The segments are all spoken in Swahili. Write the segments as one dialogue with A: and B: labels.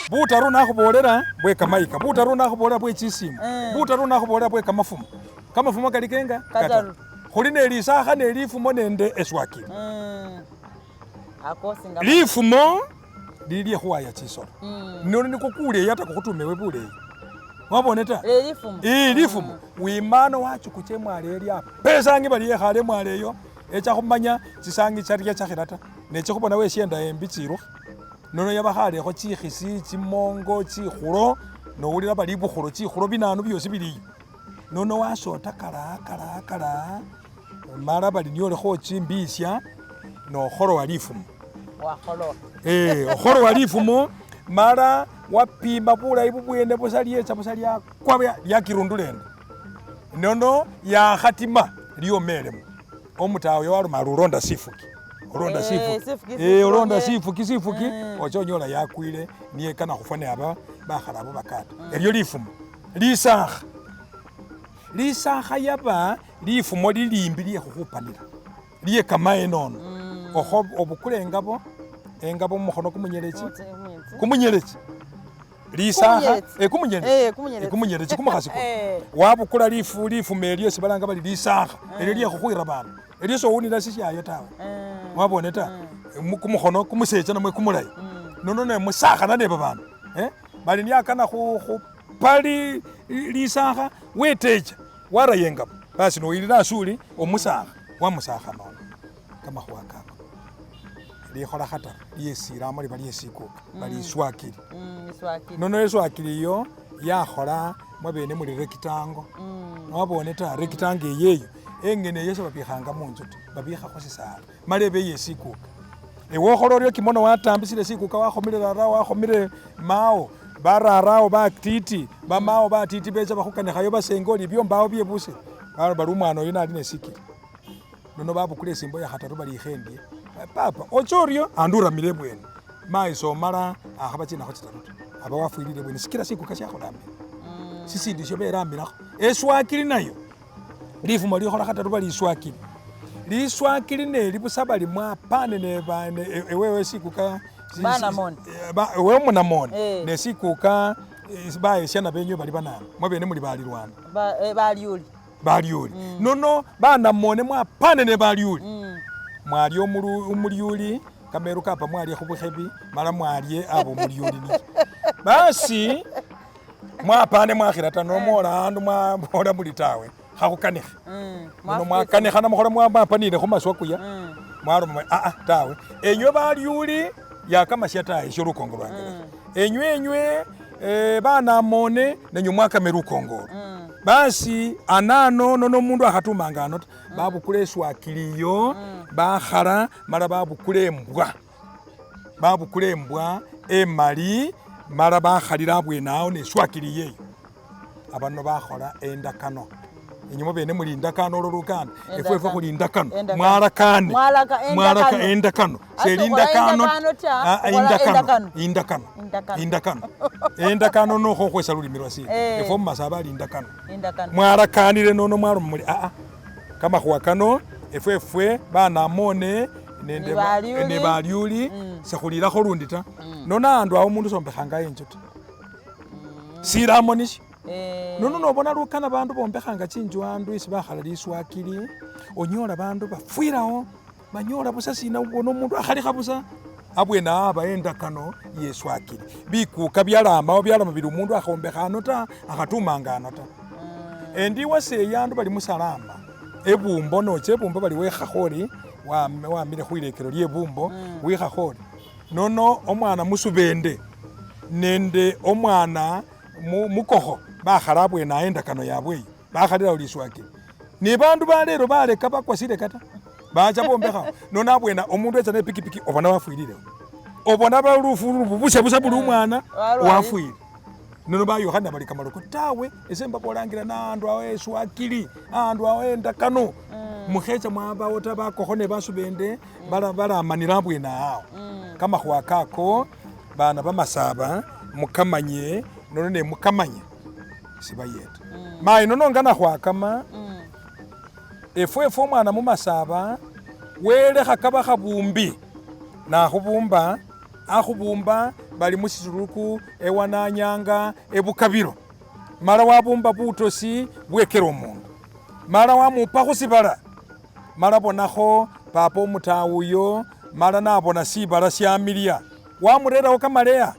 A: Butaru nakhubolera bwe kamayika, butaru nakhubolera bwe chisimu, butaru nakhubolera bwe kamafumo. Kamafumo kali kenga kataru. Khuli ne lisakha ne lifumo nende eswakili. Lifumo lili khuwaya chisolo. Nono nikukule yata kukutumewe bule. Wabone ta? Lifumo. Wimano wachu kuchemwale elia. Pesa ngi bali yekhale mwale yo. Echa khumanya chisangi charia chakhirata. Neche khubona we shienda embichiro. Nono yabakhale kho chikhisi, chimongo, chikhulo, no ulira bali bukhulo chikhulo binanu byosi biliyo. Nono wasota kala. Mara bali nyole kho chimbisya no khoro wa lifumo. Khoro wa lifumo mara wapimba bulayi bubwene busalyecha busalya kwa yakirundulende. Nono ya khatima liyo melemu. Omutawe waluma ruronda sifuki. Olonda sifuki ochonyola yakwile niye kana khufane aba bakhalabo bakata. Elyo lifumo. Lisakha yaba lifumo lilimbi liye khukhupanira. Liye kamaye nono. Okho obukule engabo mukhono kumunyerechi. Lisakha kumunyerechi kumukhasi ko. Wabukula lifumo elyo sibalanga bali lisakha. Elyo liye khukhwira bana. Elyo so unira sisyayo tawe. Wabone ta kumukhono kumusecha namwe kumulayi. Nono ne musakha nane babana. Bali nyakana khu pali lisakha wetecha warayenga. Basi no ilira asuli omusakha wamusakha nono. Kama khwaka. Likhola khata lyesiramo liba lyesikuka bali swakili. Nono eswakili yo yakhola mwabene muli rekitango. Wabone ta rekitango yeyo engene yeso babikhanga munzu babikha khosisala malebe yesikuka. Ewo khororyo kimono watambisile sikuka wakhomile rara wakhomile mao bararao batiti bamao batiti becha bakhukanikhayo basengoli byombawo byebuse bali umwana oyo nali nesikili. Nono babukule simbo ya khataru bali khendie papa ochorio anduramile bwene maiso mara akhabachina khochitaruta aba wafwilile bwene sikila sikuka syakholambe sisindi syo berambilakho eswakili nayo lifumo likhola khataru bali iswakili. Liswakili ne libusaba limwapane ne ewewe sikuka ewe munamone ne sikuka bayesyana benyo bali banana mwabene muli balirwana balyuli. Nono banamone mwapane ne balyuli. Mwali umulyuli kameru kapa mwali khubukhebi mala mwali abo umulyuli ni. Basi mwapane mwakhirata no mola andu mwabola mulitawe. Khakhukanikha. Nono mwakanikha namukhola mwapanile khumaswa kuya. Mwaloma tawe. Enywe balyuli yakamasya tawe esyo lukongo lwange. Enywe banamone nenywe mwakamera lukongolo. Basi anano nono mundu akhatumanga anota babukule eswakiliyo bakhara mala babukule embwa emali mala bakhalira abwenawo neswakili yeyo. Abano bakhola endakano. Enyuma bene muli endakano olulukano efwe khuli endakano mwalaka endakano selindakano endakano nokho khwesa lulimi lwasi efwe mumasaba ali endakano mwalakanile nono mwaloma muli kama khwakano efwe banamone ne balyuli sekhulilakho lundi ta. Nono andu awo mundu sombekhanga enjo ta silamo nisho. Nono nobona lukana bandu bombekhanga chinju andu isi bakhala liswakili onyola bandu bafwirawo banyola busa sina ubona omundu akhalikha busa abwena aba endakano yeswakili. Bikuka byalama bili omundu akhombekha ano ta akhatumanga ano ta. Endi wase yandu bali musalama ebumbo noche ebumbo bali wekhakholi wamile khwilekelo lyebumbo wekhakholi. Nono omwana musubende nende omwana mukokho bakhala abwena endakano yabweyo bakhalira liswakili. Ni bandu balero baleka bakwasile kata bacha bombekha. Nono abwena omundu echa ne pikipiki obona wafwilile obona balufu bubusa buli umwana wafwile. Nono bayokhana bali kamaloko tawe esemba bolangira na andu awe eswakili andu awe endakano mukhecha mwabawo tabakokho ne basubende balamanira abwena awo. Kama khwakako bana bamasaba mukamanye nono ne mukamanye sibayeta mayi nono ngana khwakama efwe omwana mumasaba welekha kaba khabumbi nakhubumba akhubumba bali musituluku ewananyanga ebukabiro mala wabumba butosi bwekera omundu mala wamupa khusibala mala bonakho papa omutawe uyo mala nabona sibala syamilya wamurerawo kamaleya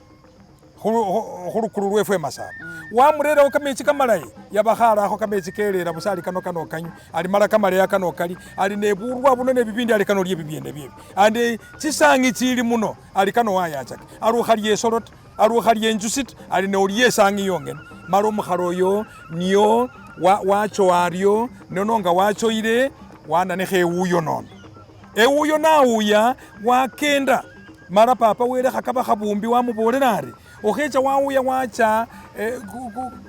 A: khulukulu lwefwe Masaba wamurerawo kamechi kamalayi yabakhalakho kamechi kelera busa ali kano kanywa ali mala kamaleya kano kali ali neburwa buno nebibindi ali kano lye bibyene byebi ande chisangi chili muno ali kano wayachaka alukha lyesolota alukha lyenjusita ali neulye sangi yongene mala omukhalo oyo niyo wacho aryo nononga wachoile wananekha ewuyo nono ewuyo nawuya wakenda mala papa welekha kaba khabumbi wamubolera ari okhecha wawuya wacha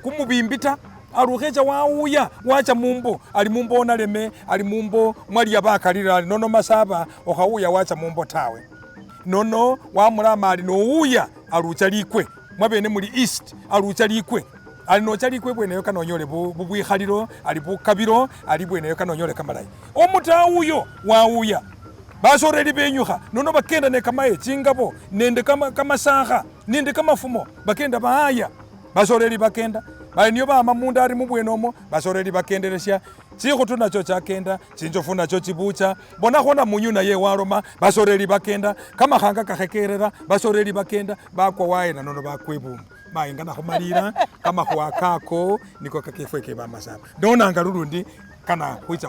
A: kumubimbita alukhecha wawuya wacha mumbo ali mumbo onaleme ali mumbo mwali yabakalira ali nono Masaba okhawuya wacha mumbo tawe nono wamulama ali nowuya alucha likwe mwabene muli east alucha likwe ali nocha likwe bweneyo kanonyole bubwikhaliro ali bukabiro ali bweneyo kanonyole kamalayi omutawuyo wawuya basoreli benyukha nono bakenda ne kamaye chingabo nende kamasakha nende kamafumo bakenda bahaya basoreli bakenda bali niyo bama munda ari mubwenomo basoreli bakendelesya chikhutu nacho chakenda chinjofu nacho chibucha bona khona munyu naye waloma basoreli bakenda kamakhanga kakhekerera basoreli bakenda bakwa waena nono bakwebumba mayinga nakhumalira kamakhuwa kako niko kakefwe keba Masaba nonanga lulundi kana khwicha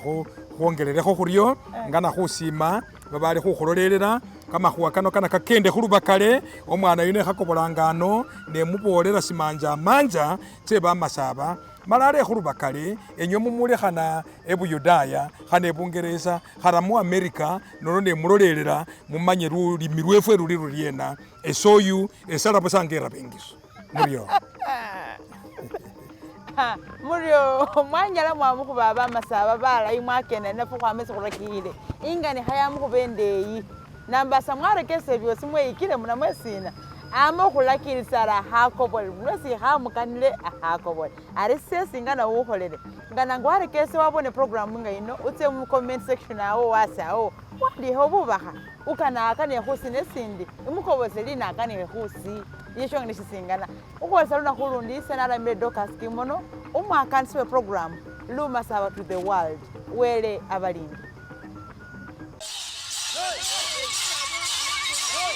A: khwongelelekho khuryo ngana khusima babali khukhulolelela kamakhuwa kano kana kakende khulubakale omwana yuno ekhakobolanga ano nemubolera simanja manja cheba Masaba mala ale khulubakale enywe mumulekhana ebuyudaya khana ebungereza khara mu America nono nemulolelela mumanye lulimi lwefwe luli lulyena esoyu esalabo sangera bengiso muryo
B: muryo mwanyala mwamukuba Masaba balayi mwakenda nafu khwamesa khurakile ingani khayamukubendeyi nambasa mwarekese byosi mweyikile muna mwesina ama khulakilisala hakobola mwesi khamukanile hakobola ari sesi ngana ukholele ngana ngwarekese wabone program nga ino utse mu comment section awo wasawo wandiho bubakha ukanaka nekhusi nesindi imukoboze linaka nekhusi yesho ngisingana ukwesa luna khulundi senala medoka skimono umwakansiwe program Masaba to the world wele abalindi